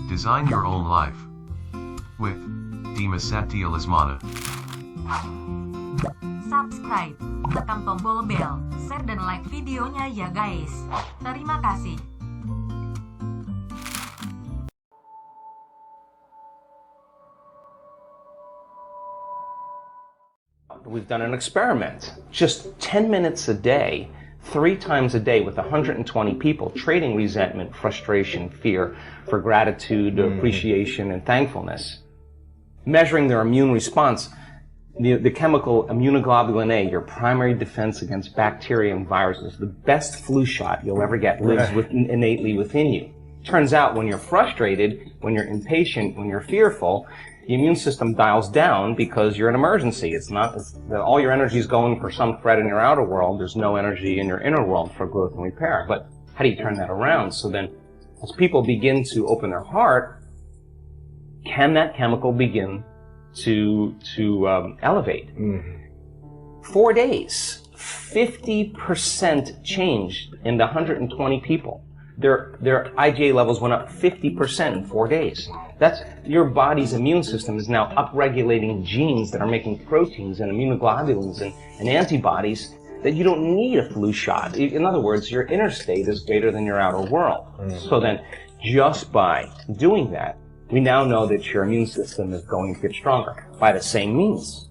Design your own life with Dimas Satya Lesmana. Subscribe, tekan tombol bel, share dan like videonya ya guys. Terima kasih. We've done an experiment, just 10 minutes a day, 3 times a day with 120 people, trading resentment, frustration, fear for gratitude, appreciation, and thankfulness. Measuring their immune response, the chemical immunoglobulin A, your primary defense against bacteria and viruses, the best flu shot you'll ever get, lives innately within you. Turns out when you're frustrated, when you're impatient, when you're fearful, the immune system dials down because you're in emergency. All your energy is going for some threat in your outer world. There's no energy in your inner world for growth and repair. But how do you turn that around? So then, as people begin to open their heart, can that chemical begin to elevate? 4 days, 50% change in the 120 people. Their IgA levels went up 50% in 4 days. That's your body's immune system is now upregulating genes that are making proteins and immunoglobulins and antibodies that you don't need a flu shot. In other words, your inner state is greater than your outer world. So then, just by doing that, we now know that your immune system is going to get stronger. By the same means,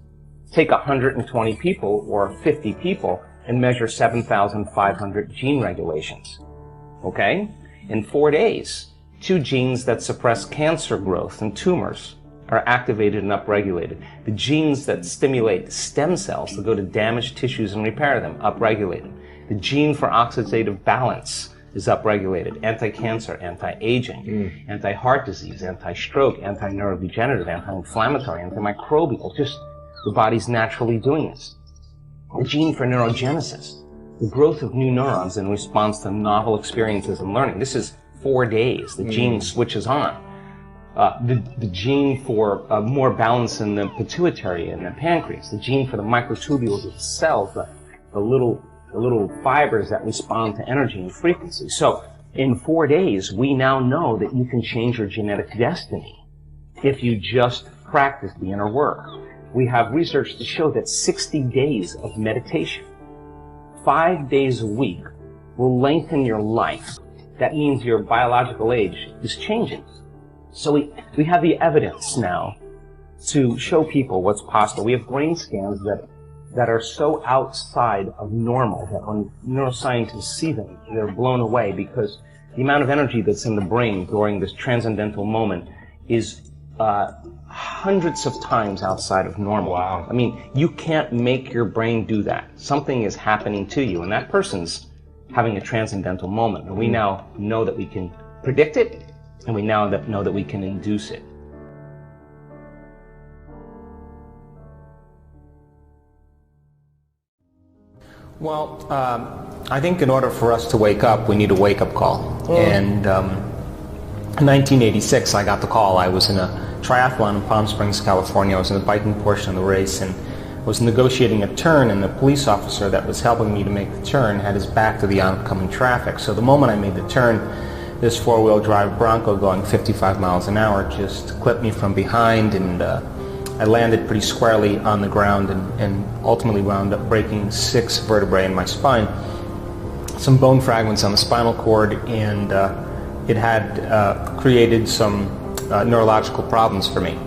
take 120 people or 50 people and measure 7,500 gene regulations. Okay? In 4 days, 2 genes that suppress cancer growth and tumors are activated and upregulated. The genes that stimulate stem cells to go to damaged tissues and repair them, upregulated. The gene for oxidative balance is upregulated. Anti-cancer, anti-aging, anti-heart disease, anti-stroke, anti-neurodegenerative, anti-inflammatory, antimicrobial. Just the body's naturally doing this. The gene for neurogenesis, the growth of new neurons in response to novel experiences and learning. This is 4 days. The gene switches on. The gene for more balance in the pituitary and the pancreas. The gene for the microtubules of the cells, the little fibers that respond to energy and frequency. So in 4 days, we now know that you can change your genetic destiny if you just practice the inner work. We have research to show that 60 days of meditation, 5 days a week, will lengthen your life. That means your biological age is changing. So we have the evidence now to show people what's possible. We have brain scans that are so outside of normal that when neuroscientists see them, they're blown away because the amount of energy that's in the brain during this transcendental moment is hundreds of times outside of normal. Wow. I mean, you can't make your brain do that. Something is happening to you, and that person's having a transcendental moment. And we now know that we can predict it, and we now know that we can induce it. Well, I think in order for us to wake up, we need a wake-up call. And in 1986, I got the call. I was in a triathlon in Palm Springs, California. I was in the biking portion of the race and was negotiating a turn, and the police officer that was helping me to make the turn had his back to the oncoming traffic. So the moment I made the turn, this four-wheel drive Bronco going 55 miles an hour just clipped me from behind, and I landed pretty squarely on the ground and ultimately wound up breaking 6 vertebrae in my spine, some bone fragments on the spinal cord, and it had created some neurological problems for me.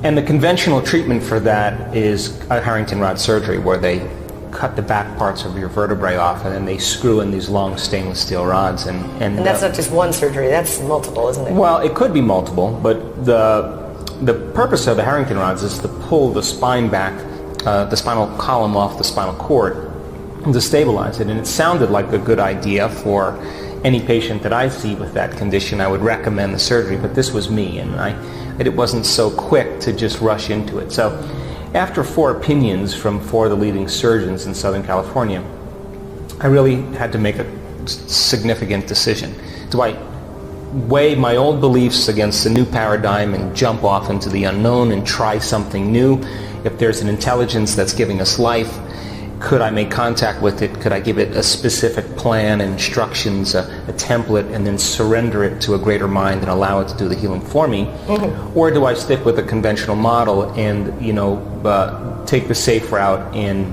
And the conventional treatment for that is a Harrington rod surgery, where they cut the back parts of your vertebrae off and then they screw in these long stainless steel rods. And that's not just one surgery, that's multiple, isn't it? Well, it could be multiple, but the purpose of the Harrington rods is to pull the spine back, the spinal column off the spinal cord, and to stabilize it. And it sounded like a good idea for any patient that I see with that condition. I would recommend the surgery, but this was me, and it wasn't so quick to just rush into it. So after 4 opinions from 4 of the leading surgeons in Southern California, I really had to make a significant decision. Do I weigh my old beliefs against the new paradigm and jump off into the unknown and try something new? If there's an intelligence that's giving us life, Could I make contact with it? Could I give it a specific plan, instructions, a template, and then surrender it to a greater mind and allow it to do the healing for me? Or do I stick with a conventional model and, take the safe route and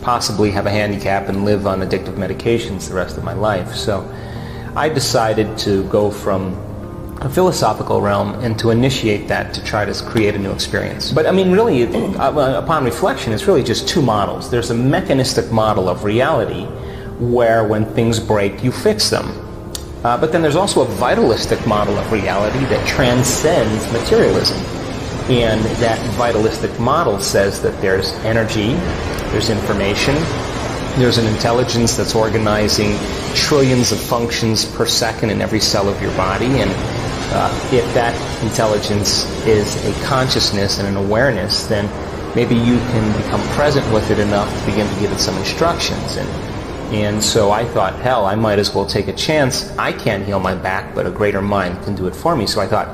possibly have a handicap and live on addictive medications the rest of my life? So I decided to go from a philosophical realm and to initiate that to try to create a new experience. But I mean, really, upon reflection, it's really just two models. There's a mechanistic model of reality where when things break, you fix them. But then there's also a vitalistic model of reality that transcends materialism. And that vitalistic model says that there's energy, there's information, there's an intelligence that's organizing trillions of functions per second in every cell of your body, and if that intelligence is a consciousness and an awareness, then maybe you can become present with it enough to begin to give it some instructions. And so I thought, hell, I might as well take a chance. I can't heal my back, but a greater mind can do it for me. So I thought,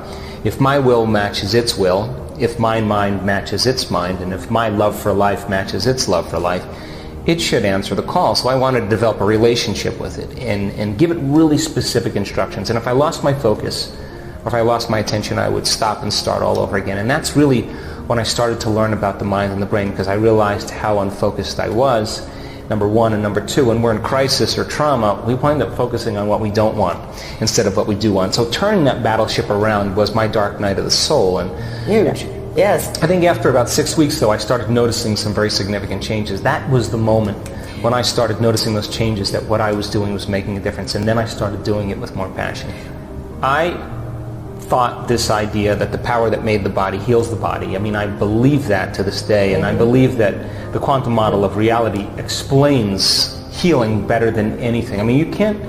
if my will matches its will, if my mind matches its mind, and if my love for life matches its love for life, it should answer the call. So I wanted to develop a relationship with it and give it really specific instructions. And if I lost my focus, or if I lost my attention, I would stop and start all over again. And that's really when I started to learn about the mind and the brain, because I realized how unfocused I was, number one. And number two, when we're in crisis or trauma, we wind up focusing on what we don't want instead of what we do want. So turning that battleship around was my dark night of the soul. And huge. Yes. I think after about 6 weeks, though, I started noticing some very significant changes. That was the moment when I started noticing those changes, that what I was doing was making a difference. And then I started doing it with more passion. I thought this idea that the power that made the body heals the body. I mean, I believe that to this day, and I believe that the quantum model of reality explains healing better than anything. I mean, you can't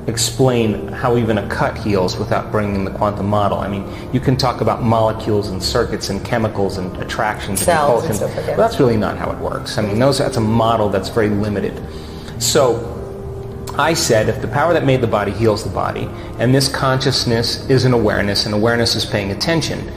explain how even a cut heals without bringing in the quantum model. I mean, you can talk about molecules and circuits and chemicals and attractions and repulsions, but that's really not how it works. I mean, that's a model that's very limited. So I said, if the power that made the body heals the body, and this consciousness is an awareness, and awareness is paying attention,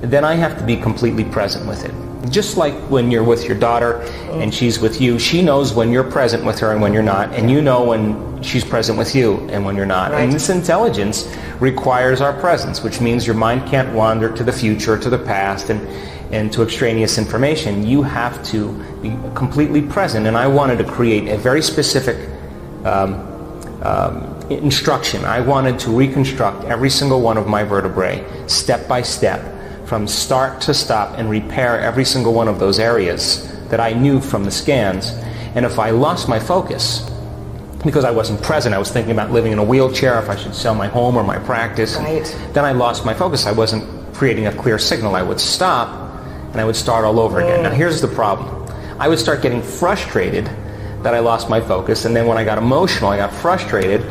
then I have to be completely present with it. Just like when you're with your daughter and she's with you, she knows when you're present with her and when you're not, and you know when she's present with you and when you're not. Right. And this intelligence requires our presence, which means your mind can't wander to the future, to the past, and to extraneous information. You have to be completely present, and I wanted to create a very specific instruction. I wanted to reconstruct every single one of my vertebrae step by step, from start to stop, and repair every single one of those areas that I knew from the scans. And if I lost my focus, because I wasn't present, I was thinking about living in a wheelchair, if I should sell my home or my practice, then I lost my focus. I wasn't creating a clear signal. I would stop and I would start all over again. Now here's the problem. I would start getting frustrated that I lost my focus, and then when I got emotional, I got frustrated,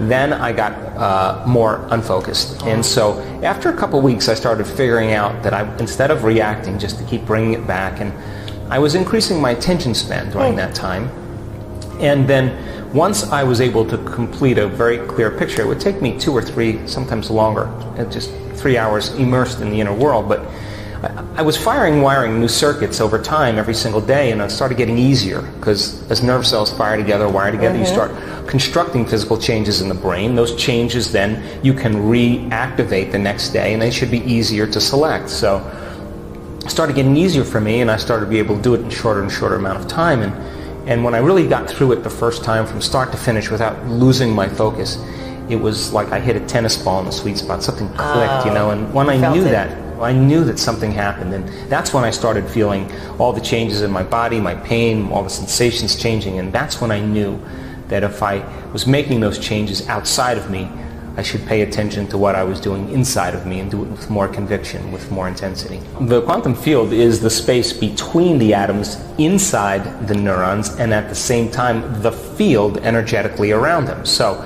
then I got more unfocused. And so after a couple weeks, I started figuring out that instead of reacting, just to keep bringing it back, and I was increasing my attention span during that time. And then once I was able to complete a very clear picture, it would take me 2 or 3, sometimes longer, just 3 hours immersed in the inner world, but I was wiring new circuits over time every single day, and it started getting easier, because as nerve cells wire together, you start constructing physical changes in the brain. Those changes then you can reactivate the next day, and they should be easier to select. So it started getting easier for me, and I started to be able to do it in shorter and shorter amount of time. And when I really got through it the first time from start to finish without losing my focus, it was like I hit a tennis ball in the sweet spot. Something clicked, and when I knew that, I knew that something happened, and that's when I started feeling all the changes in my body, my pain, all the sensations changing, and that's when I knew that if I was making those changes outside of me, I should pay attention to what I was doing inside of me and do it with more conviction, with more intensity. The quantum field is the space between the atoms inside the neurons, and at the same time the field energetically around them. So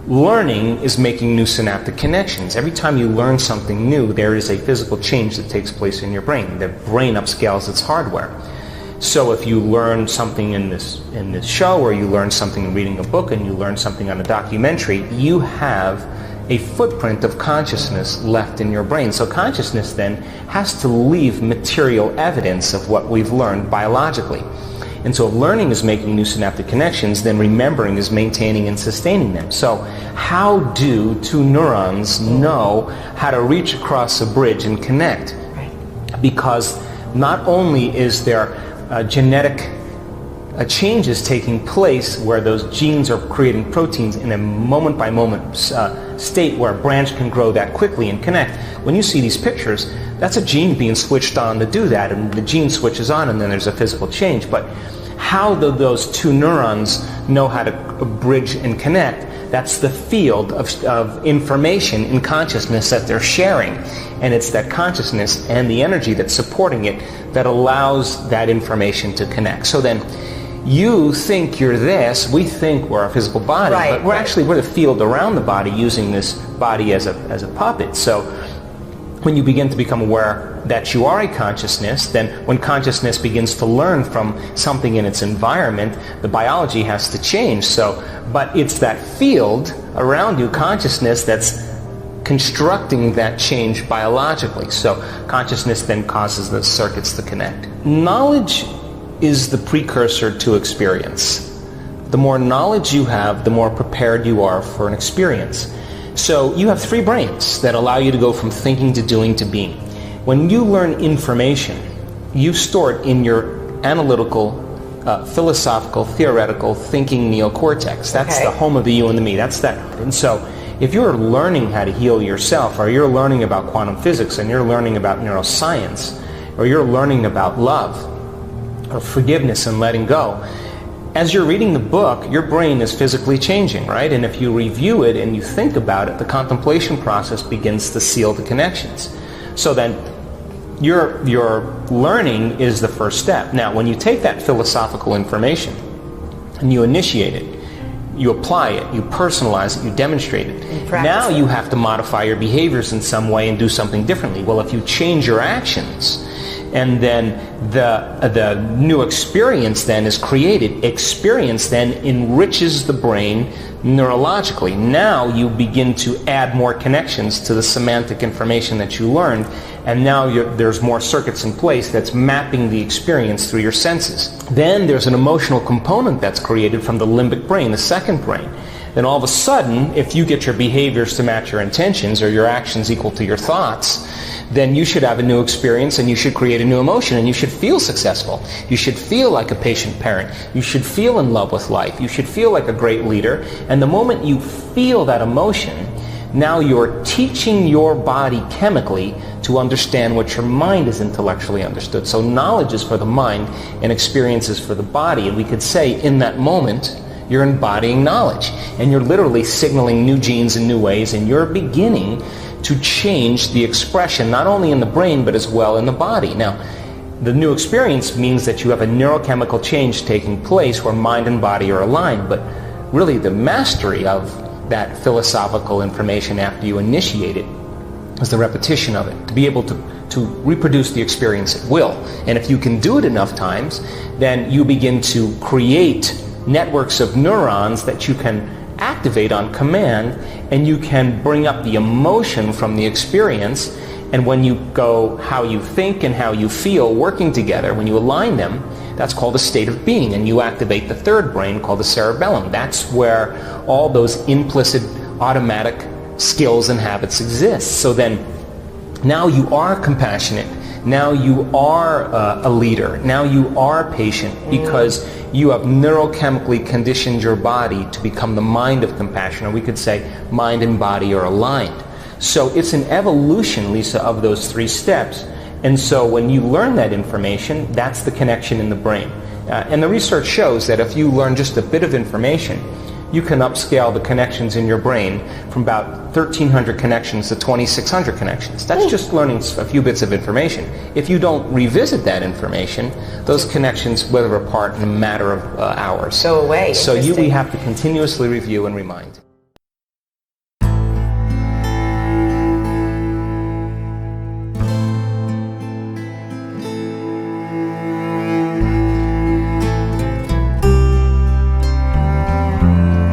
learning is making new synaptic connections. Every time you learn something new, there is a physical change that takes place in your brain. The brain upscales its hardware. So if you learn something in this show, or you learn something in reading a book, and you learn something on a documentary, you have a footprint of consciousness left in your brain. So consciousness then has to leave material evidence of what we've learned biologically. And so if learning is making new synaptic connections, then remembering is maintaining and sustaining them. So how do two neurons know how to reach across a bridge and connect? Because not only is there genetic changes taking place where those genes are creating proteins in a moment-by-moment state where a branch can grow that quickly and connect. When you see these pictures, that's a gene being switched on to do that, and the gene switches on and then there's a physical change. But how do those two neurons know how to bridge and connect? That's the field of information in consciousness that they're sharing. And it's that consciousness and the energy that's supporting it that allows that information to connect. So then, you think you're this, we think we're a physical body, but we're the field around the body, using this body as a puppet. So when you begin to become aware that you are a consciousness, then when consciousness begins to learn from something in its environment, the biology has to change. But it's that field around you, consciousness, that's constructing that change biologically. So consciousness then causes the circuits to connect. Knowledge is the precursor to experience. The more knowledge you have, the more prepared you are for an experience. So you have three brains that allow you to go from thinking to doing to being. When you learn information, you store it in your analytical, philosophical, theoretical thinking neocortex. That's the home of the you and the me. That's that. And so if you're learning how to heal yourself, or you're learning about quantum physics, and you're learning about neuroscience, or you're learning about love, or forgiveness and letting go, as you're reading the book, your brain is physically changing, right? And if you review it and you think about it, the contemplation process begins to seal the connections. So then your learning is the first step. Now, when you take that philosophical information and you initiate it, you apply it, you personalize it, you demonstrate it. Now you have to modify your behaviors in some way and do something differently. Well, if you change your actions, and then the new experience then is created. Experience then enriches the brain neurologically. Now you begin to add more connections to the semantic information that you learned, and now there's more circuits in place that's mapping the experience through your senses. Then there's an emotional component that's created from the limbic brain, the second brain. Then all of a sudden, if you get your behaviors to match your intentions, or your actions equal to your thoughts, then you should have a new experience, and you should create a new emotion, and you should feel successful. You should feel like a patient parent. You should feel in love with life. You should feel like a great leader. And the moment you feel that emotion, now you're teaching your body chemically to understand what your mind is intellectually understood. So knowledge is for the mind, and experience is for the body. And we could say in that moment, you're embodying knowledge, and you're literally signaling new genes in new ways, and you're beginning to change the expression, not only in the brain, but as well in the body. Now, the new experience means that you have a neurochemical change taking place where mind and body are aligned, but really the mastery of that philosophical information after you initiate it is the repetition of it, to be able to reproduce the experience at will. And if you can do it enough times, then you begin to create networks of neurons that you can activate on command, and you can bring up the emotion from the experience. And when you go how you think and how you feel working together, when you align them, that's called a state of being, and you activate the third brain called the cerebellum. That's where all those implicit automatic skills and habits exist. So then now you are compassionate, now you are a leader, now you are patient, because you have neurochemically conditioned your body to become the mind of compassion, or we could say mind and body are aligned. So it's an evolution, Lisa, of those three steps. And so when you learn that information, that's the connection in the brain. And the research shows that if you learn just a bit of information, you can upscale the connections in your brain from about 1,300 connections to 2,600 connections. That's just learning a few bits of information. If you don't revisit that information, those connections wither apart in a matter of hours. Go away. So we have to continuously review and remind.